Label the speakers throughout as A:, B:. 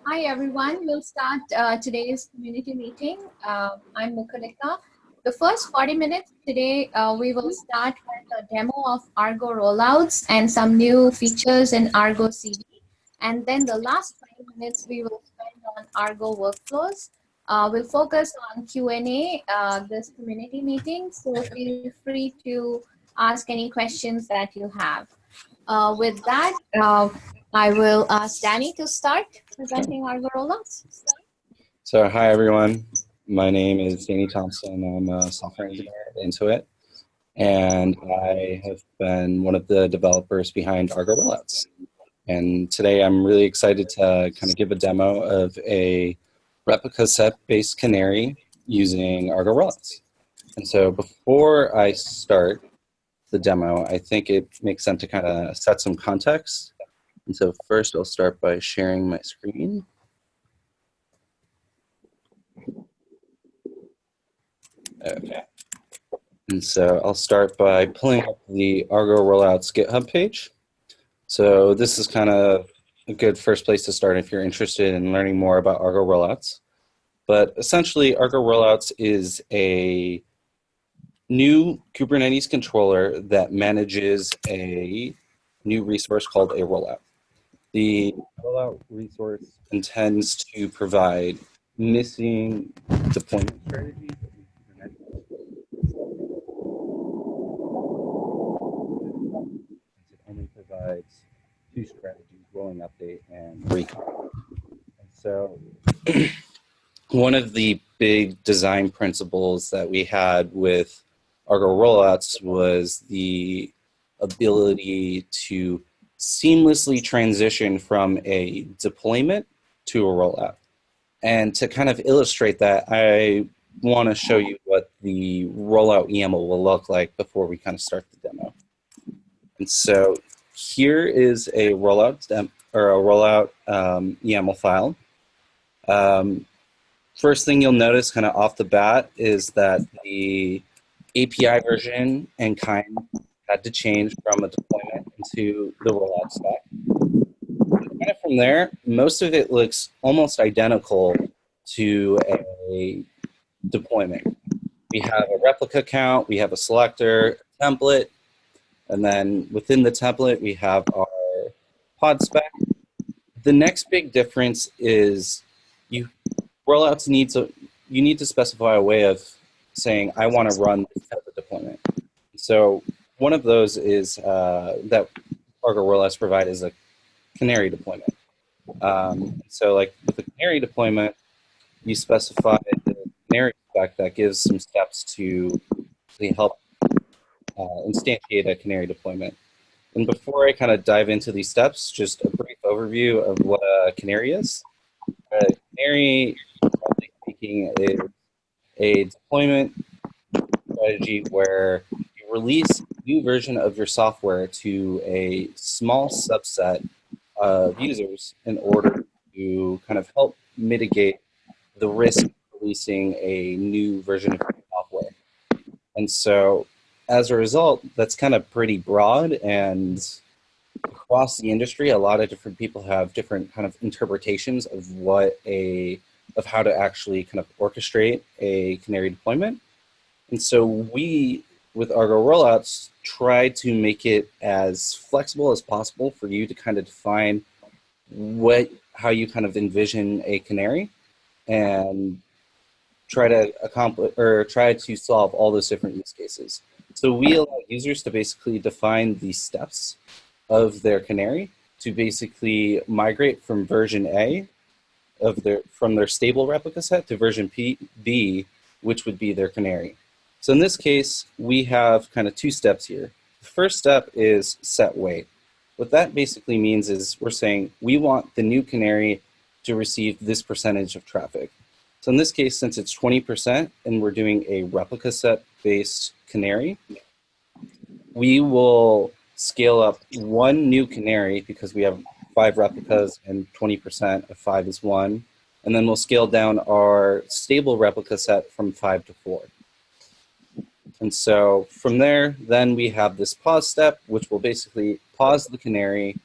A: Hi everyone, we'll start today's community meeting. I'm Mukulika. The first 40 minutes today, we will start with a demo of Argo rollouts and some new features in Argo CD. And then the last 20 minutes we will spend on Argo workflows. We'll focus on Q&A, this community meeting, so feel free to ask any questions that you have. With that, I will ask Danny to start presenting Argo rollouts.
B: So hi everyone, my name is Danny Thompson. I'm a software engineer at Intuit, and I have been one of the developers behind Argo rollouts. And today I'm really excited to kind of give a demo of a replica set-based canary using Argo rollouts. And so before I start the demo, I think it makes sense to kind of set some context. And so first I'll start by sharing my screen. Okay. And so I'll start by pulling up the Argo rollouts GitHub page. So this is kind of a good first place to start if you're interested in learning more about Argo rollouts. But essentially, Argo rollouts is a new Kubernetes controller that manages a new resource called a rollout. The rollout resource intends to provide missing deployment strategies. It only provides two strategies, rolling update and recon. And so one of the big design principles that we had with Argo rollouts was the ability to seamlessly transition from a deployment to a rollout. And to kind of illustrate that, I want to show you what the rollout YAML will look like before we kind of start the demo. And so here is a rollout YAML file. First thing you'll notice kind of off the bat is that the API version and kind had to change from a deployment into the rollout stack. Kind of from there, most of it looks almost identical to a deployment. We have a replica count, we have a selector, a template, and then within the template, we have our pod spec. The next big difference is you need to specify a way of saying, I want to run this type of deployment. So one of those is that Argo rollouts provide is a canary deployment. So like with the canary deployment, you specify the canary spec that gives some steps to help instantiate a canary deployment. And before I kind of dive into these steps, just a brief overview of what a canary is. A canary, broadly speaking, is a deployment strategy where you release a new version of your software to a small subset of users in order to kind of help mitigate the risk of releasing a new version of your software. And so as a result, that's kind of pretty broad, and across the industry, a lot of different people have different kind of interpretations of how to actually kind of orchestrate a canary deployment. And so we, with Argo rollouts, try to make it as flexible as possible for you to kind of define how you kind of envision a canary and try to solve all those different use cases. So we allow users to basically define the steps of their canary to basically migrate from version A from their stable replica set to version B, which would be their canary. So in this case, we have kind of two steps here. The first step is set weight. What that basically means is we're saying we want the new canary to receive this percentage of traffic. So in this case, since it's 20% and we're doing a replica set-based canary, we will scale up one new canary because we have 5 replicas and 20% of 5 is 1. And then we'll scale down our stable replica set from 5 to 4. And so from there, then we have this pause step, which will basically pause the canary,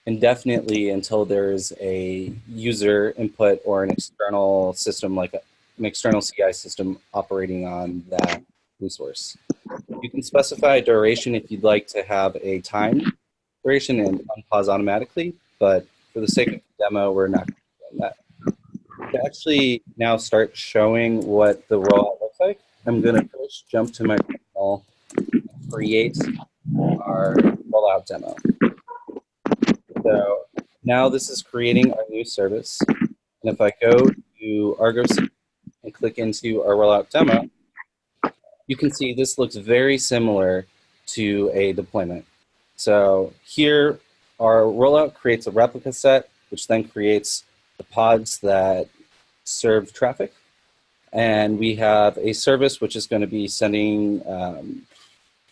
B: indefinitely until there's a user input or an external system, like an external CI system operating on that resource. You can specify a duration if you'd like to have a time duration and unpause automatically, but for the sake of the demo, we're not doing that. To actually now start showing what the rollout looks like, I'm going to first jump to my panel and create our rollout demo. So now this is creating our new service. And if I go to Argo and click into our rollout demo, you can see this looks very similar to a deployment. So here, our rollout creates a replica set, which then creates the pods that serve traffic. And we have a service which is going to be sending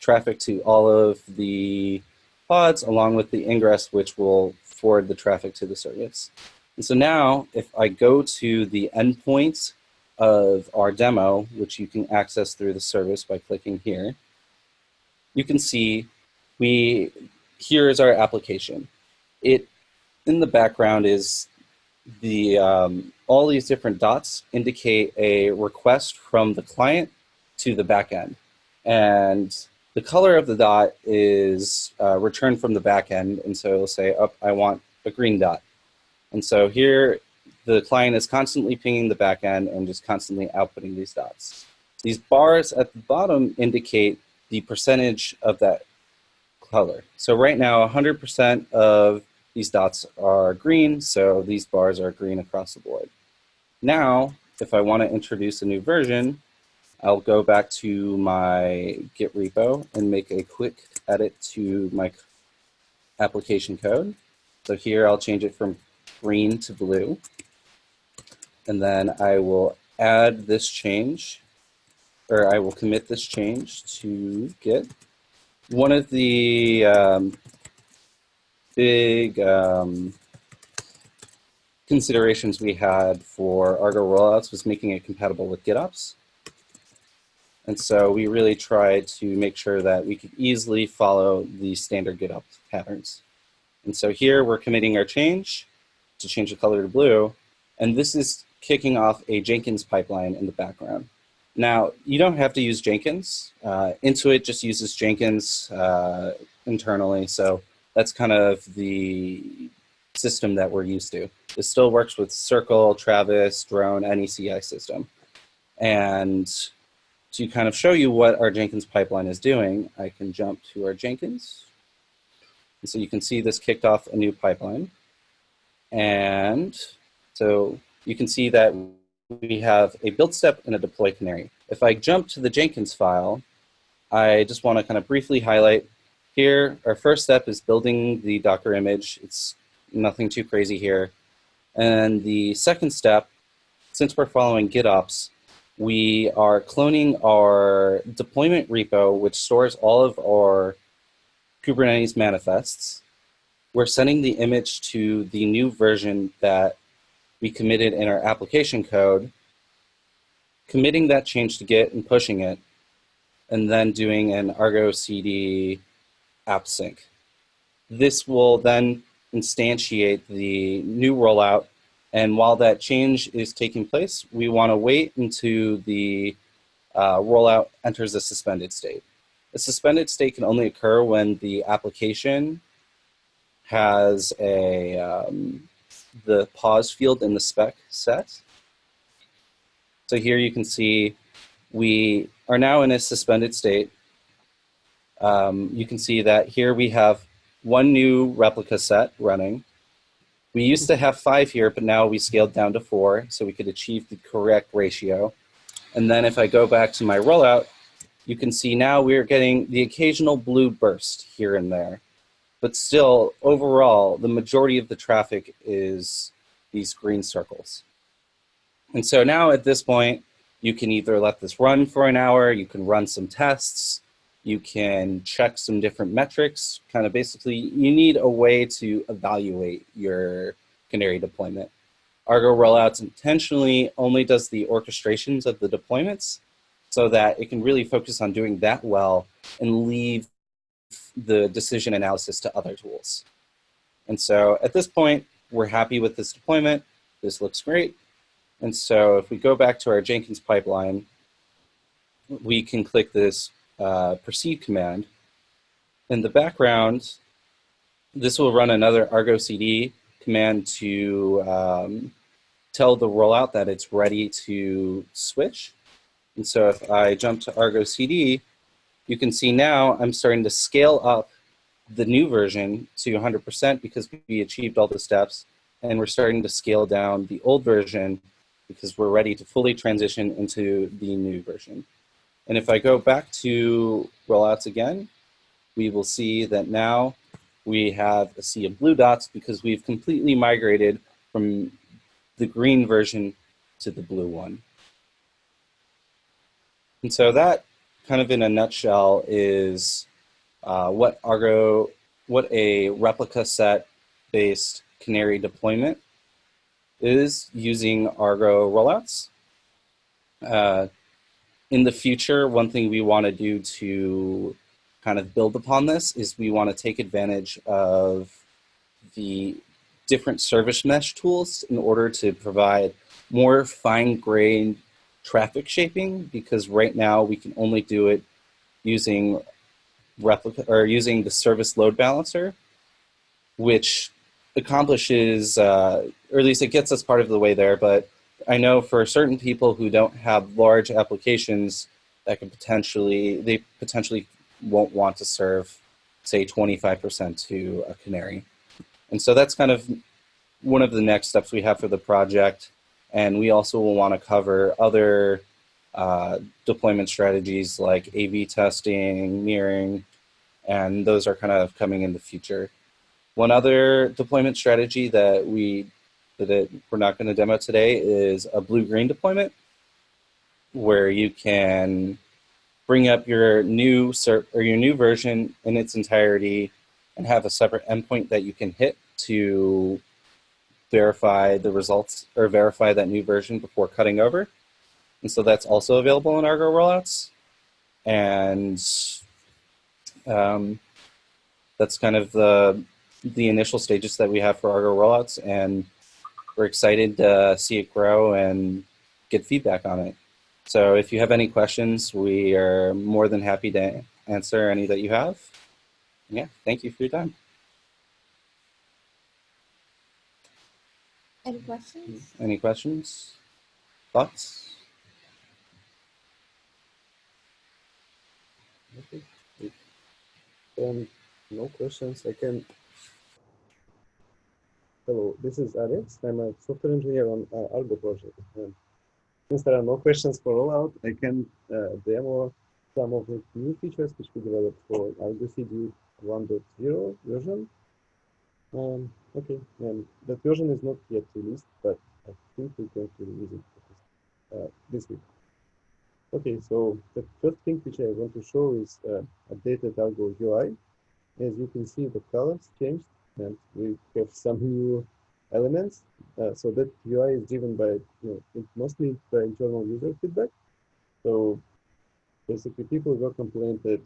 B: traffic to all of the pods along with the ingress, which will forward the traffic to the service. And so now, if I go to the endpoint of our demo, which you can access through the service by clicking here, you can see here is our application. It in the background is the all these different dots indicate a request from the client to the backend, and the color of the dot is returned from the backend, and so it'll say, "Oh, I want a green dot." And so here, the client is constantly pinging the backend and just constantly outputting these dots. These bars at the bottom indicate the percentage of that color. So right now, 100% of these dots are green, so these bars are green across the board. Now, if I want to introduce a new version, I'll go back to my Git repo and make a quick edit to my application code. So here I'll change it from green to blue. And then I will add this change, or I will commit this change to Git. One of the big considerations we had for Argo rollouts was making it compatible with GitOps. And so we really tried to make sure that we could easily follow the standard GitOps patterns. And so here we're committing our change to change the color to blue. And this is kicking off a Jenkins pipeline in the background. Now, you don't have to use Jenkins. Intuit just uses Jenkins internally. So that's kind of the system that we're used to. It still works with Circle, Travis, Drone, any CI system. And to kind of show you what our Jenkins pipeline is doing, I can jump to our Jenkins. And so you can see this kicked off a new pipeline. And so you can see that we have a build step and a deploy canary. If I jump to the Jenkins file, I just want to kind of briefly highlight here, our first step is building the Docker image. It's nothing too crazy here. And the second step, since we're following GitOps, we are cloning our deployment repo, which stores all of our Kubernetes manifests. We're sending the image to the new version that we committed in our application code, committing that change to Git and pushing it, and then doing an Argo CD app sync. This will then instantiate the new rollout, and while that change is taking place, we want to wait until the rollout enters a suspended state. A suspended state can only occur when the application has the pause field in the spec set. So here you can see we are now in a suspended state. You can see that here we have one new replica set running. We used to have 5 here, but now we scaled down to 4 so we could achieve the correct ratio. And then if I go back to my rollout, you can see now we're getting the occasional blue burst here and there. But still, overall, the majority of the traffic is these green circles. And so now at this point, you can either let this run for an hour, you can run some tests, you can check some different metrics. Kind of basically, you need a way to evaluate your Canary deployment. Argo rollouts intentionally only does the orchestrations of the deployments so that it can really focus on doing that well and leave the decision analysis to other tools. And so at this point, we're happy with this deployment. This looks great. And so if we go back to our Jenkins pipeline, we can click this proceed command. In the background, this will run another Argo CD command to tell the rollout that it's ready to switch. And so if I jump to Argo CD, you can see now I'm starting to scale up the new version to 100% because we achieved all the steps, and we're starting to scale down the old version because we're ready to fully transition into the new version. And if I go back to rollouts again, we will see that now we have a sea of blue dots because we've completely migrated from the green version to the blue one. And so that, kind of in a nutshell, is what a replica set based Canary deployment is using Argo rollouts. In the future, one thing we want to do to kind of build upon this is we want to take advantage of the different service mesh tools in order to provide more fine-grained traffic shaping, because right now we can only do it using using the service load balancer, which accomplishes, or at least it gets us part of the way there, but I know for certain people who don't have large applications that could they potentially won't want to serve, say, 25% to a Canary. And so that's kind of one of the next steps we have for the project. And we also will want to cover other deployment strategies like A/B testing, mirroring, and those are kind of coming in the future. One other deployment strategy that we're not going to demo today is a blue-green deployment, where you can bring up your new version in its entirety and have a separate endpoint that you can hit to verify the results or verify that new version before cutting over. And so that's also available in Argo rollouts. And that's kind of the initial stages that we have for Argo rollouts, and we're excited to see it grow and get feedback on it. So if you have any questions, we are more than happy to answer any that you have. Yeah, thank you for your time.
A: Any questions?
B: Any questions? Thoughts?
C: Okay. No questions. I can. Hello, this is Alex. I'm a software engineer on Argo project. Since there are no questions for rollout, I can demo some of the new features which we developed for Argo CD 1.0 version. Okay, and that version is not yet released, but I think we're going to release it this week. Okay, so the first thing which I want to show is updated Argo UI. As you can see, the colors changed, and we have some new elements. So that UI is driven by, mostly by internal user feedback. So basically, people were complaining that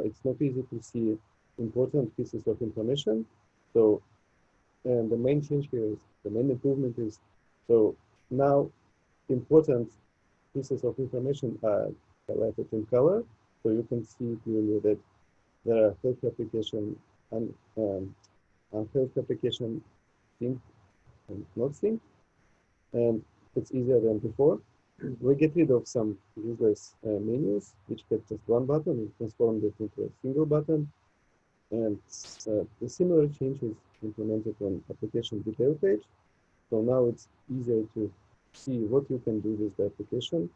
C: it's not easy to see important pieces of information. So, and the main change here is, the main improvement is, so now important pieces of information are highlighted in color. So you can see clearly that there are health application and health application synced and not synced, and it's easier than before. We get rid of some useless menus, which had just one button. We transformed it into a single button, and the similar change is implemented on application detail page. So now it's easier to see what you can do with the application.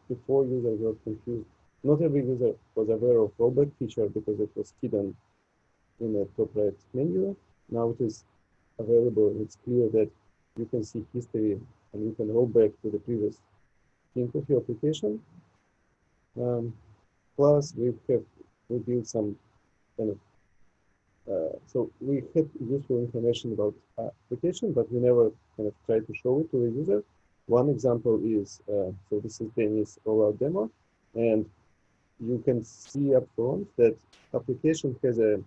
C: Before users were confused. Not every user was aware of rollback feature because it was hidden in the top right menu. Now it is available. It's clear that you can see history and you can roll back to the previous sync of your application. Plus, we built some kind of so we had useful information about application, but we never kind of tried to show it to the user. One example is, so this is Dennis rollout demo, and you can see up front that application has a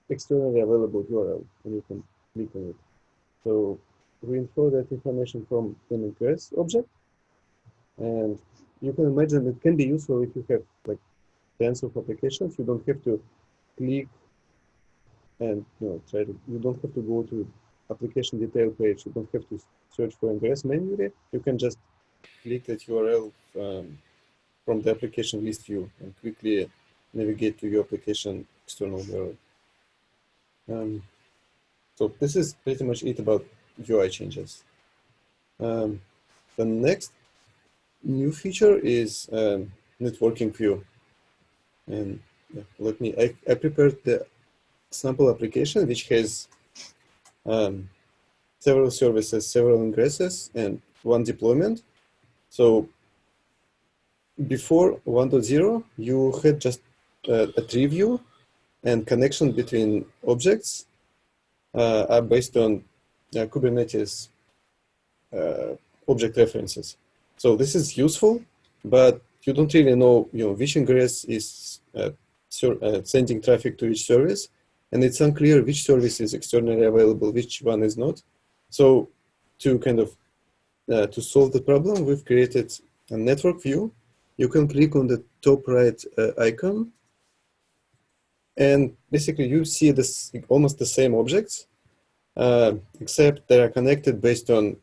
C: externally available URL, and you can click on it. So we infer that information from an ingress object, and you can imagine it can be useful if you have like tens of applications. You don't have to click and try to. You don't have to go to application detail page. You don't have to search for ingress manually. You can just click that URL from the application list view and quickly navigate to your application external URL. So this is pretty much it about UI changes. The next new feature is networking view. And let me, I prepared the sample application, which has several services, several ingresses, and one deployment. So before 1.0, you had just a tree view, and connection between objects are based on Kubernetes object references. So this is useful, but you don't really know, which ingress is sending traffic to each service, and it's unclear which service is externally available, which one is not. So to kind of to solve the problem, we've created a network view. You can click on the top right icon, and basically you see this almost the same objects, except they are connected based on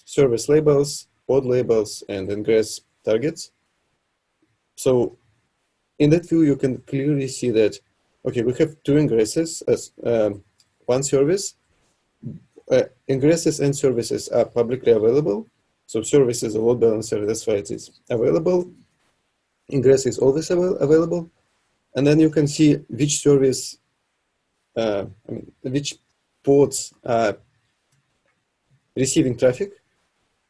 C: service labels, pod labels, and ingress targets. So in that view, you can clearly see that, okay, we have two ingresses as one service. Ingresses and services are publicly available. So service is a load balancer, that's why it is available. Ingress is always available. And then you can see which service, which pods are receiving traffic.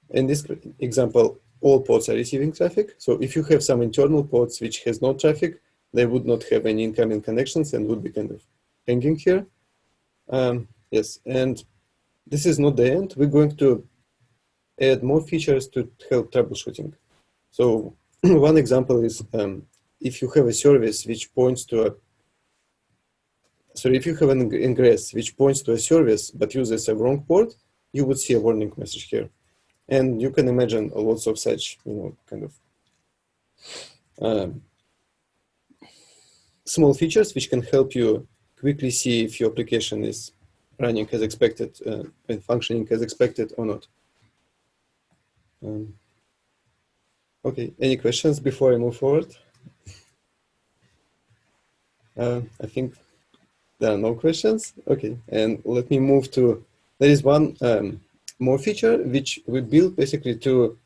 C: In this example, all pods are receiving traffic. So if you have some internal pods which has no traffic, they would not have any incoming connections and would be kind of hanging here. Yes, and this is not the end. We're going to add more features to help troubleshooting. So one example is if you have a service which points to if you have an ingress which points to a service but uses a wrong port, you would see a warning message here. And you can imagine lots of such, kind of small features which can help you quickly see if your application is running as expected and functioning as expected or not. Okay, any questions before I move forward? I think there are no questions. Okay, and let me move to, there is one more feature which we built basically to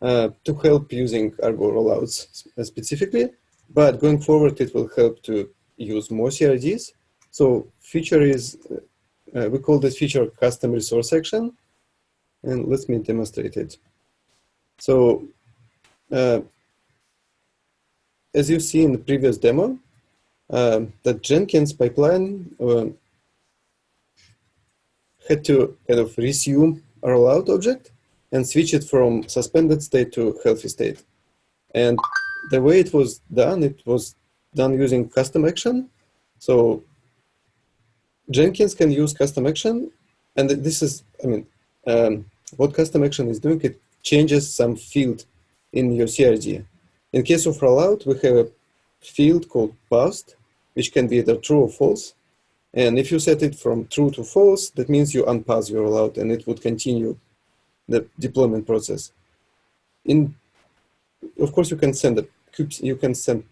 C: help using Argo rollouts specifically, but going forward it will help to use more CRDs. So feature is, we call this feature custom resource action, and let me demonstrate it. So as you see in the previous demo, the Jenkins pipeline had to kind of resume a rollout object and switch it from suspended state to healthy state. And the way it was done using custom action. So Jenkins can use custom action, and this is, what custom action is doing, it changes some field in your CRD. In case of rollout, we have a field called paused, which can be either true or false. And if you set it from true to false, that means you unpause your rollout and it would continue the deployment process. Of course, you can send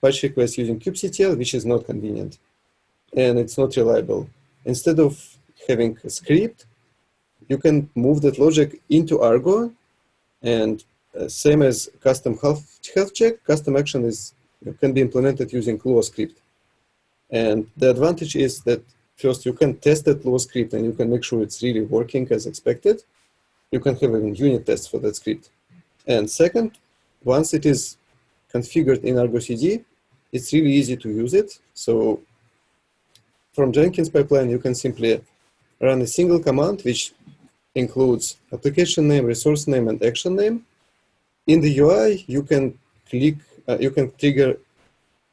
C: patch requests using kubectl, which is not convenient and it's not reliable. Instead of having a script, you can move that logic into Argo, and same as custom health check, custom action can be implemented using Lua script. And the advantage is that first you can test that Lua script and you can make sure it's really working as expected. You can have even unit tests for that script. And second, once it is configured in Argo CD, it's really easy to use it. So from Jenkins pipeline, you can simply run a single command which includes application name, resource name, and action name. In the UI, you can trigger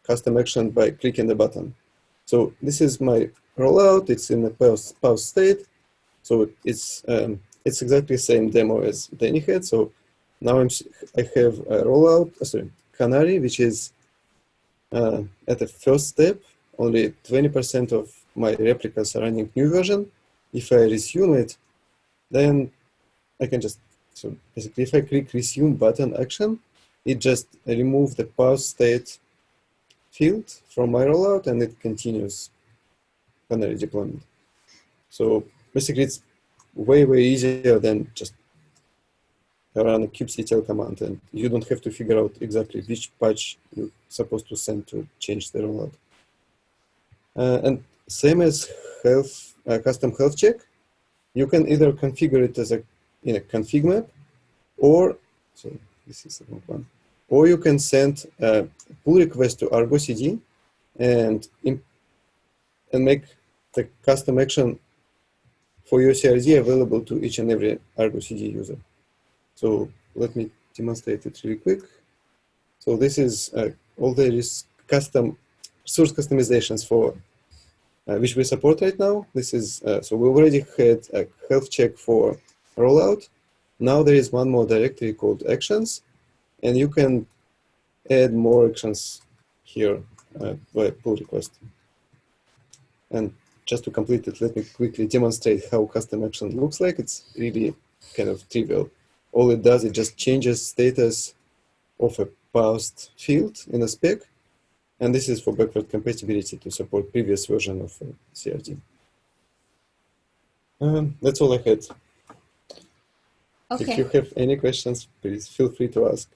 C: custom action by clicking the button. So this is my rollout. It's in a pause state. So it's exactly the same demo as Danny had. So now I have a rollout, sorry, canary, which is at the first step. Only 20% of my replicas are running new version. If I resume it, then I can just, so basically if I click resume button action, it just removes the pause state field from my rollout and it continues canary deployment. So basically it's way easier than just run a kubectl command, and you don't have to figure out exactly which patch you're supposed to send to change the rollout. And same as custom health check, you can either configure it as in a config map, or so this is the wrong one, or you can send a pull request to Argo CD and make the custom action for your CRD available to each and every Argo CD user. So let me demonstrate it really quick. So this is all the custom source customizations for which we support right now. This is so we already had a health check for rollout. Now there is one more directory called actions, and you can add more actions here by pull request. And just to complete it, let me quickly demonstrate how custom action looks like. It's really kind of trivial. All it does, it just changes status of a paused field in a spec. And this is for backward compatibility to support previous version of CRD. That's all I had.
A: Okay.
C: If you have any questions, please feel free to ask.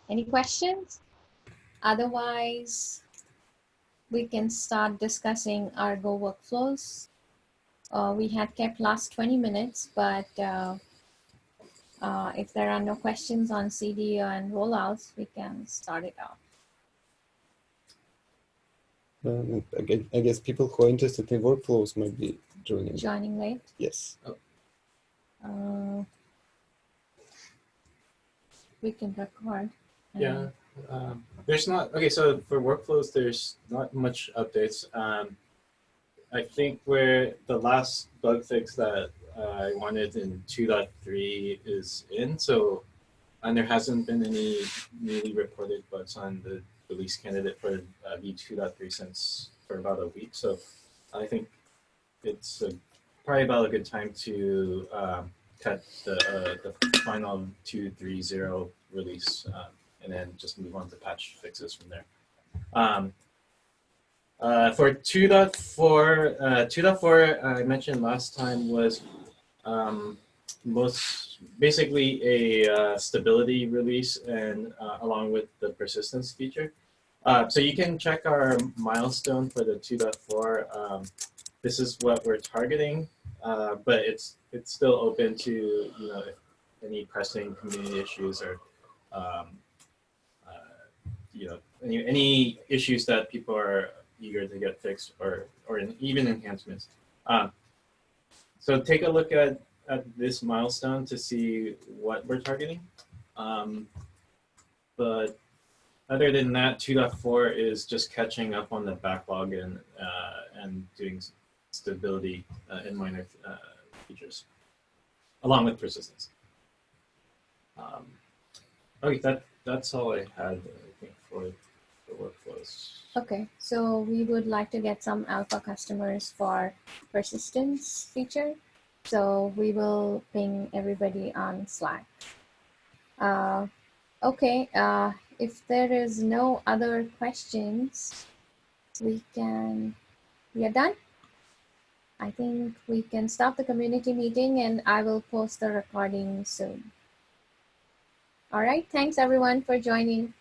A: Any questions? Otherwise, we can start discussing Argo workflows. We had kept last 20 minutes, but if there are no questions on CD and rollouts, we can start it out.
C: I guess people who are interested in workflows might be joining.
A: Joining late?
C: Yes.
A: We can record.
D: Yeah. There's not, okay, so for workflows, there's not much updates. I think where the last bug fix that I wanted in 2.3 is in, so, and there hasn't been any newly reported bugs on the release candidate for v2.3 since for about a week. So I think it's probably about a good time to cut the final 2.3.0 release and then just move on to patch fixes from there. For 2.4, 2.4 I mentioned last time was basically a stability release and along with the persistence feature. So you can check our milestone for the 2.4. This is what we're targeting, but it's still open to any pressing community issues or any issues that people are eager to get fixed or even enhancements. So take a look at this milestone to see what we're targeting. But other than that, 2.4 is just catching up on the backlog and doing stability in minor features, along with persistence. Okay, that's all I had, I think, for the workflows.
A: Okay, so we would like to get some alpha customers for persistence feature. So we will ping everybody on Slack. Okay, if there is no other questions, we are done. I think we can stop the community meeting and I will post the recording soon. All right, thanks everyone for joining.